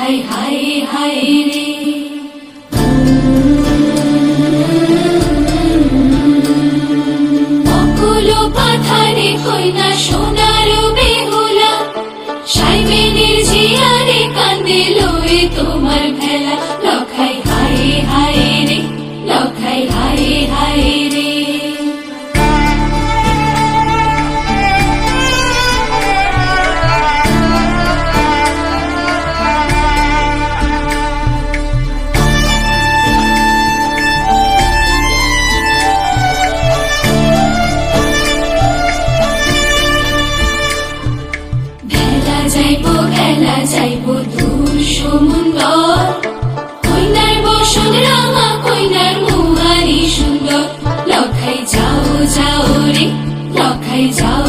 লখাই হায় হায় রে অকুলো পাথারে কইনা সোনার বেহুলা সাইবেনের জিয়ারে কান্দে লয়ে তোমার ভেলা লখাই হায় হায় রে লখাই হায় হায় রে যাইব দূর সমুন্দর কইনার বসন রাঙা কইনার মুহারি সুন্দর লখাই যাও যাও রে লখাই যাও